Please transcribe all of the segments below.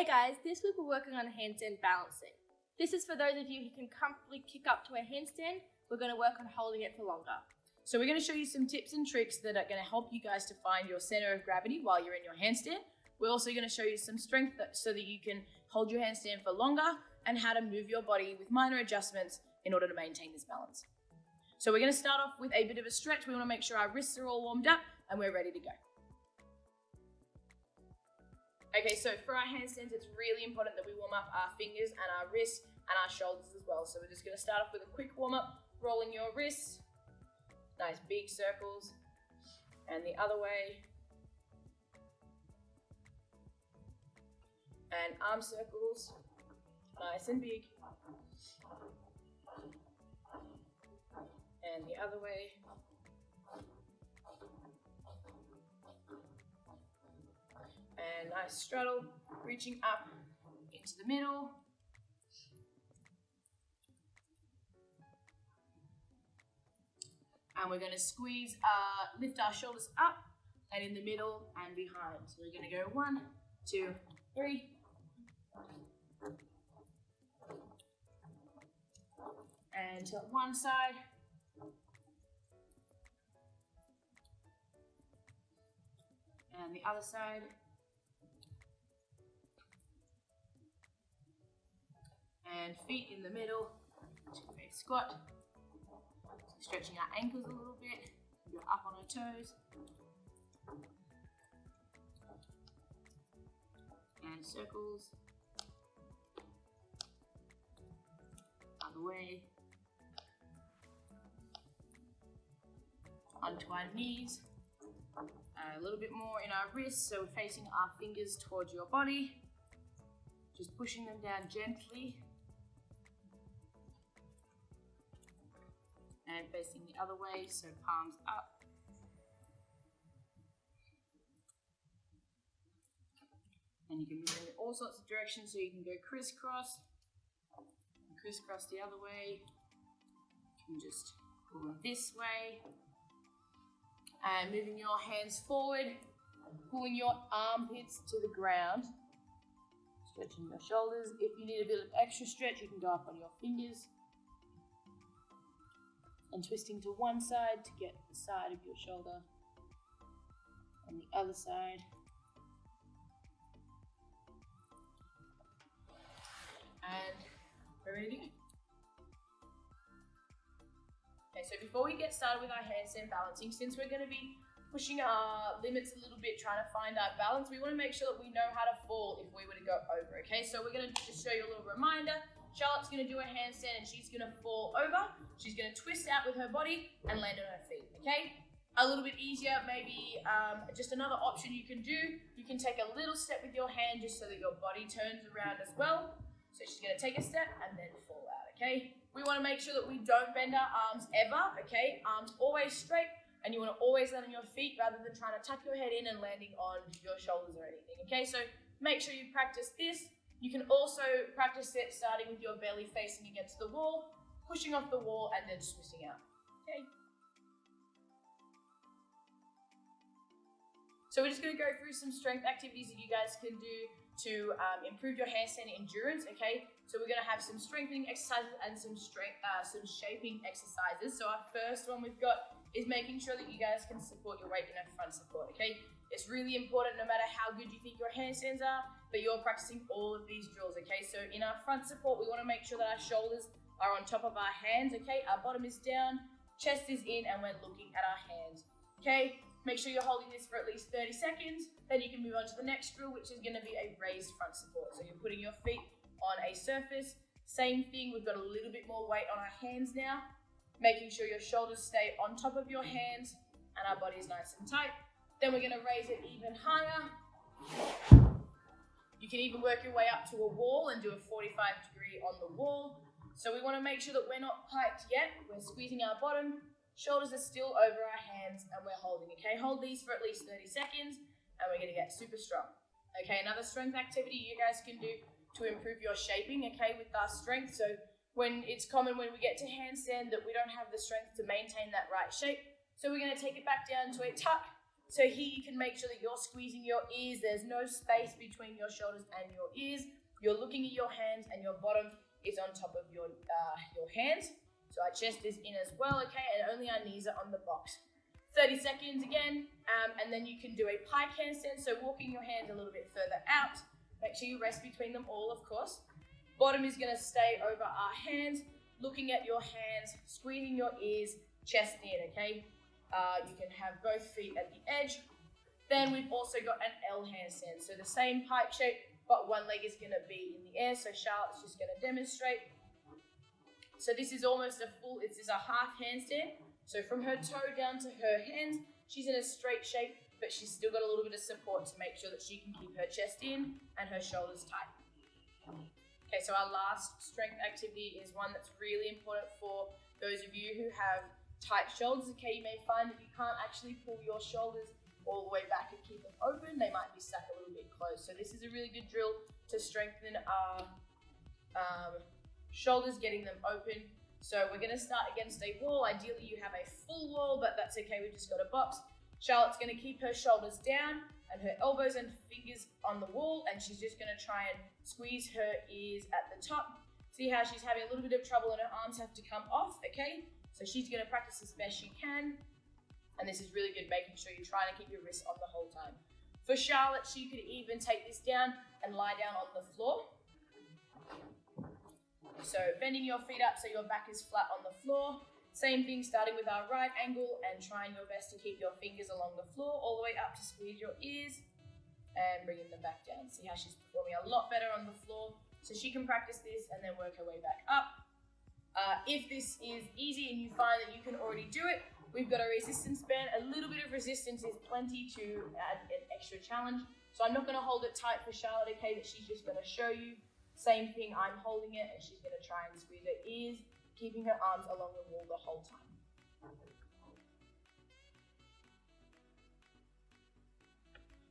Hey guys, this week we're working on handstand balancing. This is for those of you who can comfortably kick up to a handstand. We're going to work on holding it for longer. So we're going to show you some tips and tricks that are going to help you guys to find your center of gravity while you're in your handstand. We're also going to show you some strength so that you can hold your handstand for longer and how to move your body with minor adjustments in order to maintain this balance. So we're going to start off with a bit of a stretch. We want to make sure our wrists are all warmed up and we're ready to go. Okay, so for our handstands, it's really important that we warm up our fingers and our wrists and our shoulders as well. So we're just going to start off with a quick warm up, rolling your wrists, nice big circles, and the other way, and arm circles, nice and big, and the other way. And nice straddle, reaching up into the middle. And we're going to squeeze, lift our shoulders up and in the middle and behind. So we're going to go 1, 2, 3. And to one side. And the other side. And feet in the middle, to a squat. So stretching our ankles a little bit, go up on our toes. And circles. Other way. Onto our knees. A little bit more in our wrists, so we're facing our fingers towards your body. Just pushing them down gently. And facing the other way, so palms up. And you can move in all sorts of directions, so you can go crisscross, and crisscross the other way. You can just go this way. And moving your hands forward, pulling your armpits to the ground. Stretching your shoulders. If you need a bit of extra stretch, you can go up on your fingers. And twisting to one side to get the side of your shoulder, and the other side. And we're ready to go. Okay, so before we get started with our handstand balancing, since we're going to be pushing our limits a little bit, trying to find our balance, we want to make sure that we know how to fall if we were to go over, okay? So we're going to just show you a little reminder. Charlotte's going to do a handstand and she's going to fall over. She's going to twist out with her body and land on her feet, okay? A little bit easier, maybe just another option you can do. You can take a little step with your hand just so that your body turns around as well. So she's going to take a step and then fall out, okay? We want to make sure that we don't bend our arms ever, okay? Arms always straight, and you want to always land on your feet rather than trying to tuck your head in and landing on your shoulders or anything, okay? So make sure you practice this. You can also practice it starting with your belly facing against the wall, pushing off the wall, and then twisting out, okay? So we're just going to go through some strength activities that you guys can do to improve your handstand endurance, okay? So we're going to have some strengthening exercises and some shaping exercises. So our first one we've got is making sure that you guys can support your weight in a front support, okay? It's really important, no matter how good you think your handstands are, that you're practicing all of these drills, okay? So in our front support, we want to make sure that our shoulders are on top of our hands, okay? Our bottom is down, chest is in, and we're looking at our hands, okay? Make sure you're holding this for at least 30 seconds. Then you can move on to the next drill, which is going to be a raised front support. So you're putting your feet on a surface. Same thing, we've got a little bit more weight on our hands now. Making sure your shoulders stay on top of your hands and our body is nice and tight. Then we're going to raise it even higher. You can even work your way up to a wall and do a 45-degree on the wall. So we want to make sure that we're not piped yet. We're squeezing our bottom. Shoulders are still over our hands and we're holding, okay? Hold these for at least 30 seconds and we're going to get super strong. Okay, another strength activity you guys can do to improve your shaping, okay, with our strength. So when it's common when we get to handstand that we don't have the strength to maintain that right shape. So we're going to take it back down to a tuck, So here you can make sure that you're squeezing your ears. There's no space between your shoulders and your ears. You're looking at your hands and your bottom is on top of your hands. So our chest is in as well, okay? And only our knees are on the box. 30 seconds again, and then you can do a pike handstand. So walking your hands a little bit further out. Make sure you rest between them all, of course. Bottom is gonna stay over our hands. Looking at your hands, squeezing your ears, chest in, okay? You can have both feet at the edge. Then we've also got an L handstand. So the same pike shape, but one leg is gonna be in the air. So Charlotte's just gonna demonstrate. So this is almost this is a half handstand. So from her toe down to her hands, she's in a straight shape, but she's still got a little bit of support to make sure that she can keep her chest in and her shoulders tight. Okay, so our last strength activity is one that's really important for those of you who have tight shoulders. Okay, you may find that you can't actually pull your shoulders all the way back and keep them open. They might be stuck a little bit closed. So this is a really good drill to strengthen our shoulders, getting them open. So we're gonna start against a wall. Ideally you have a full wall, but that's okay, we've just got a box. Charlotte's gonna keep her shoulders down and her elbows and fingers on the wall, and she's just gonna try and squeeze her ears at the top. See how she's having a little bit of trouble and her arms have to come off, okay? So she's gonna practice as best she can. And this is really good, making sure you're trying to keep your wrists on the whole time. For Charlotte, she could even take this down and lie down on the floor. So bending your feet up so your back is flat on the floor. Same thing, starting with our right angle and trying your best to keep your fingers along the floor all the way up to squeeze your ears and bringing them back down. See how she's performing a lot better on the floor. So she can practice this and then work her way back up. If this is easy and you find that you can already do it, we've got a resistance band. A little bit of resistance is plenty to add an extra challenge. So I'm not going to hold it tight for Charlotte, okay, that she's just going to show you. Same thing, I'm holding it and she's going to try and squeeze her ears, keeping her arms along the wall the whole time.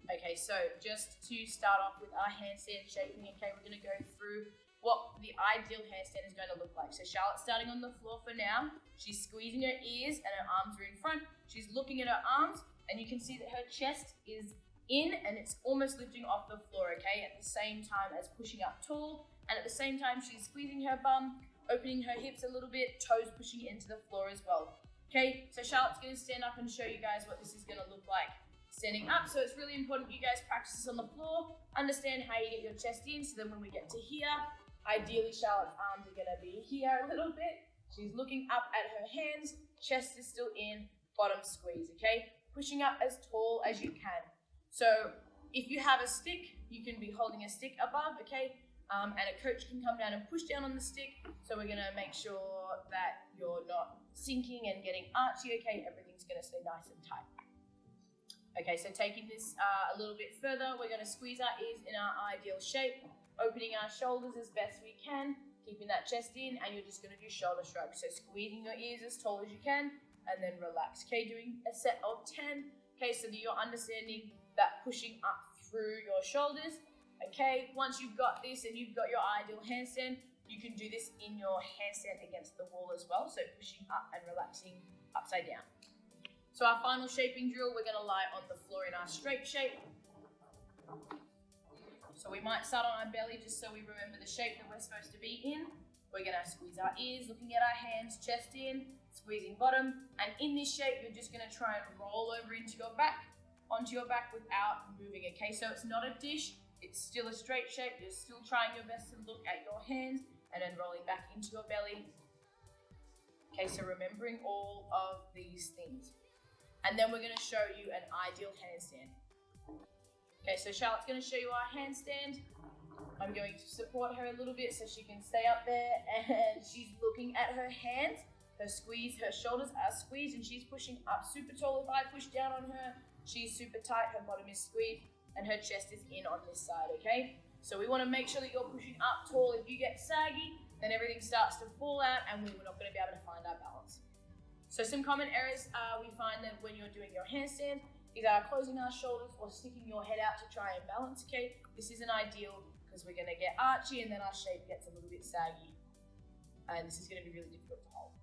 Okay, so just to start off with our handstand shaping, okay, we're going to go through what the ideal handstand is going to look like. So Charlotte's starting on the floor for now. She's squeezing her ears and her arms are in front. She's looking at her arms and you can see that her chest is in and it's almost lifting off the floor, okay, at the same time as pushing up tall. And at the same time, she's squeezing her bum, opening her hips a little bit, toes pushing into the floor as well. Okay, so Charlotte's going to stand up and show you guys what this is going to look like standing up. So it's really important you guys practice this on the floor, understand how you get your chest in, so then when we get to here, ideally Charlotte's arms are going to be here a little bit. She's looking up at her hands, chest is still in, bottom squeeze, okay? Pushing up as tall as you can. So if you have a stick, you can be holding a stick above, okay? And a coach can come down and push down on the stick. So we're gonna make sure that you're not sinking and getting archy, okay? Everything's gonna stay nice and tight. Okay, so taking this a little bit further, we're gonna squeeze our ears in our ideal shape, opening our shoulders as best we can, keeping that chest in, and you're just gonna do shoulder shrugs. So squeezing your ears as tall as you can, and then relax. Okay, doing a set of 10. Okay, so that you're understanding that pushing up through your shoulders. Okay, once you've got this and you've got your ideal handstand, you can do this in your handstand against the wall as well. So pushing up and relaxing upside down. So our final shaping drill, we're gonna lie on the floor in our straight shape. So we might start on our belly just so we remember the shape that we're supposed to be in. We're gonna squeeze our ears, looking at our hands, chest in, squeezing bottom. And in this shape, you're just gonna try and roll over into your back, onto your back without moving, okay? So it's not a dish, it's still a straight shape. You're still trying your best to look at your hands and then rolling back into your belly. Okay, so remembering all of these things. And then we're gonna show you an ideal handstand. Okay, so Charlotte's gonna show you our handstand. I'm going to support her a little bit so she can stay up there, and she's looking at her hands. Her shoulders are squeezed and she's pushing up super tall. If I push down on her, she's super tight, her bottom is squeezed and her chest is in on this side, okay? So we wanna make sure that you're pushing up tall. If you get saggy, then everything starts to fall out and we're not gonna be able to find our balance. So some common errors we find that when you're doing your handstand is closing our shoulders or sticking your head out to try and balance, okay? This isn't ideal because we're gonna get archy and then our shape gets a little bit saggy. And this is gonna be really difficult to hold.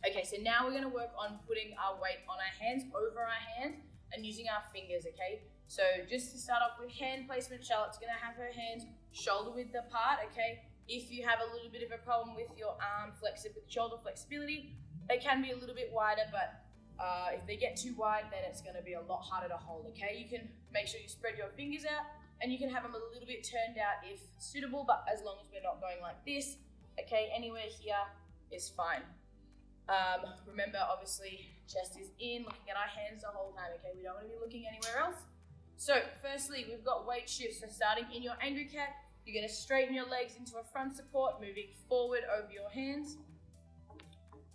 Okay, so now we're gonna work on putting our weight on our hands, over our hand, and using our fingers, okay? So just to start off with hand placement, Charlotte's gonna have her hands shoulder width apart, okay? If you have a little bit of a problem with your shoulder flexibility, they can be a little bit wider, but if they get too wide, then it's gonna be a lot harder to hold, okay? You can make sure you spread your fingers out, and you can have them a little bit turned out if suitable, but as long as we're not going like this, okay, anywhere here is fine. Remember, obviously, chest is in, looking at our hands the whole time, okay? We don't want to be looking anywhere else. So, firstly, we've got weight shifts. So, starting in your angry cat, you're going to straighten your legs into a front support, moving forward over your hands,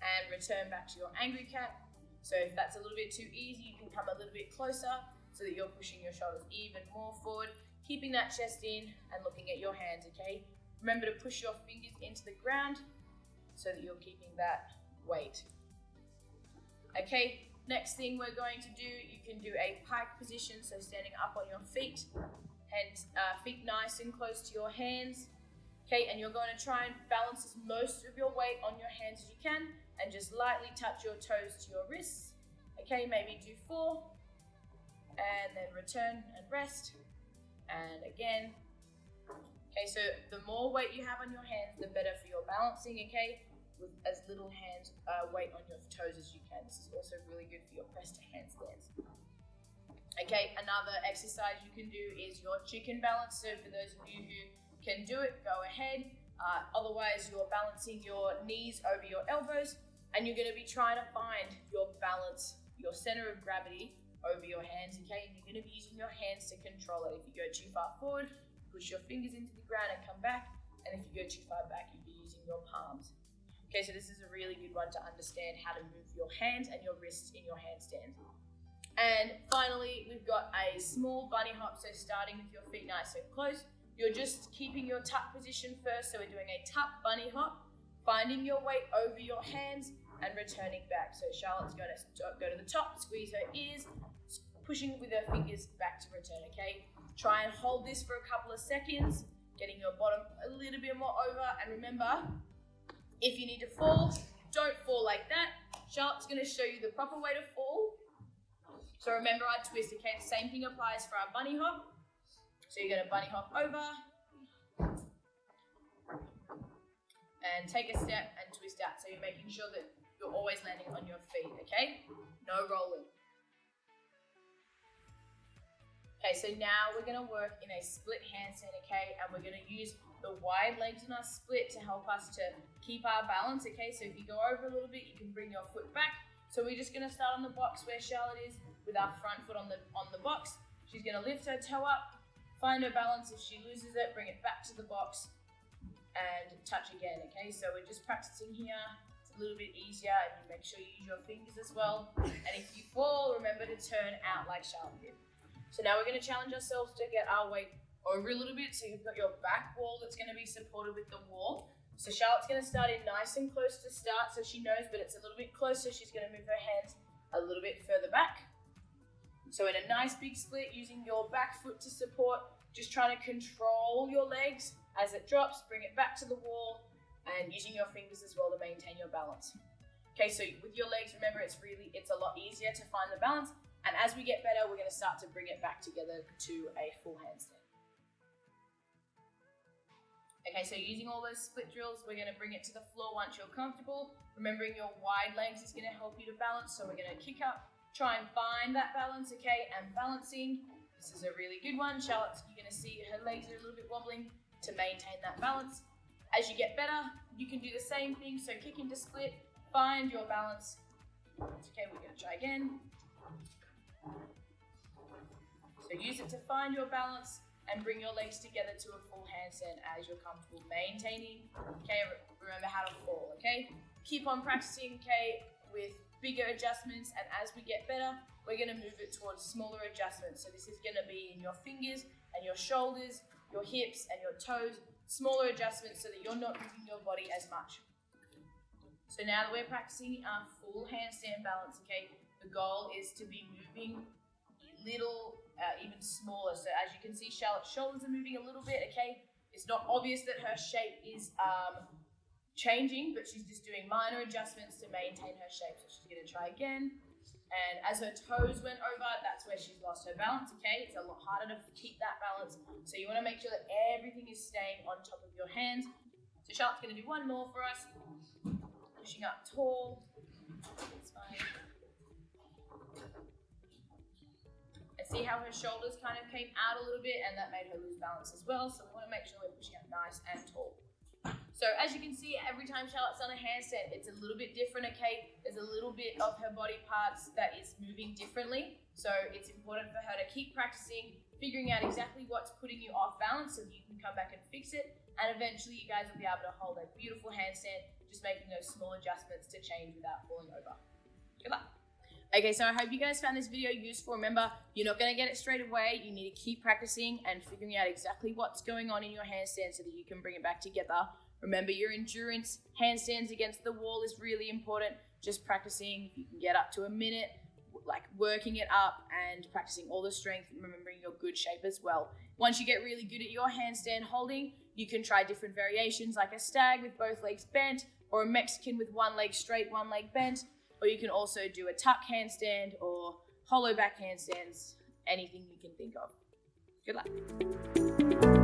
and return back to your angry cat. So, if that's a little bit too easy, you can come a little bit closer so that you're pushing your shoulders even more forward, keeping that chest in and looking at your hands, okay? Remember to push your fingers into the ground so that you're keeping that weight. Okay, next thing we're going to do, you can do a pike position, so standing up on your feet, feet nice and close to your hands. Okay, and you're going to try and balance most of your weight on your hands as you can, and just lightly touch your toes to your wrists. Okay, maybe do 4, and then return and rest, and again. Okay, so the more weight you have on your hands, the better for your balancing, okay? With as little weight on your toes as you can. This is also really good for your press to handstands. Okay, another exercise you can do is your chicken balance. So for those of you who can do it, go ahead. Otherwise, you're balancing your knees over your elbows, and you're going to be trying to find your balance, your center of gravity over your hands, okay? And you're going to be using your hands to control it. If you go too far forward, push your fingers into the ground and come back. And if you go too far back, you'll be using your palms. Okay, so this is a really good one to understand how to move your hands and your wrists in your handstand. And finally, we've got a small bunny hop. So starting with your feet nice and close, you're just keeping your tuck position first. So we're doing a tuck bunny hop, finding your weight over your hands and returning back. So Charlotte's going to go to the top, squeeze her ears, pushing with her fingers back to return, okay? Try and hold this for a couple of seconds, getting your bottom a little bit more over. And remember, if you need to fall, don't fall like that. Charlotte's going to show you the proper way to fall. So remember our twist, okay? The same thing applies for our bunny hop. So you're going to bunny hop over and take a step and twist out. So you're making sure that you're always landing on your feet, okay? No rolling. Okay, so now we're going to work in a split handstand, okay? And we're going to use the wide legs in our split to help us to keep our balance, okay? So if you go over a little bit, you can bring your foot back. So we're just going to start on the box where Charlotte is with our front foot on the box. She's going to lift her toe up, find her balance. If she loses it, bring it back to the box and touch again, okay? So we're just practicing here. It's a little bit easier, and you make sure you use your fingers as well. And if you fall, remember to turn out like Charlotte did. So now we're going to challenge ourselves to get our weight over a little bit. So you've got your back wall that's going to be supported with the wall. So Charlotte's going to start in nice and close to start, so she knows, but it's a little bit closer. She's going to move her hands a little bit further back. So in a nice big split, using your back foot to support, just trying to control your legs as it drops, bring it back to the wall, and using your fingers as well to maintain your balance. Okay, so with your legs, remember it's a lot easier to find the balance. And as we get better, we're going to start to bring it back together to a full handstand. Okay, so using all those split drills, we're going to bring it to the floor once you're comfortable. Remembering your wide legs is going to help you to balance. So we're going to kick up, try and find that balance, okay? And balancing, this is a really good one. Charlotte's, you're going to see her legs are a little bit wobbling to maintain that balance. As you get better, you can do the same thing. So kick into split, find your balance. Okay, we're going to try again. So use it to find your balance and bring your legs together to a full handstand as you're comfortable, maintaining, okay, remember how to fall, okay? Keep on practicing, okay, with bigger adjustments, and as we get better, we're gonna move it towards smaller adjustments. So this is gonna be in your fingers and your shoulders, your hips and your toes, smaller adjustments so that you're not moving your body as much. So now that we're practicing our full handstand balance, okay, the goal is to be moving little, even smaller. So as you can see, Charlotte's shoulders are moving a little bit, okay? It's not obvious that her shape is changing, but she's just doing minor adjustments to maintain her shape. So she's gonna try again. And as her toes went over, that's where she's lost her balance, okay? It's a lot harder to keep that balance. So you wanna make sure that everything is staying on top of your hands. So Charlotte's gonna do one more for us. Pushing up tall. That's fine. And see how her shoulders kind of came out a little bit, and that made her lose balance as well. So we wanna make sure we're pushing up nice and tall. So as you can see, every time Charlotte's done a handstand, it's a little bit different, okay? There's a little bit of her body parts that is moving differently. So it's important for her to keep practicing, figuring out exactly what's putting you off balance so that you can come back and fix it. And eventually you guys will be able to hold a beautiful handstand, just making those small adjustments to change without falling over. Good luck. Okay, so I hope you guys found this video useful. Remember, you're not gonna get it straight away. You need to keep practicing and figuring out exactly what's going on in your handstand so that you can bring it back together. Remember, your endurance, handstands against the wall is really important. Just practicing, if you can get up to a minute, like working it up and practicing all the strength and remembering your good shape as well. Once you get really good at your handstand holding, you can try different variations like a stag with both legs bent, or a Mexican with one leg straight, one leg bent, or you can also do a tuck handstand or hollow back handstands, anything you can think of. Good luck.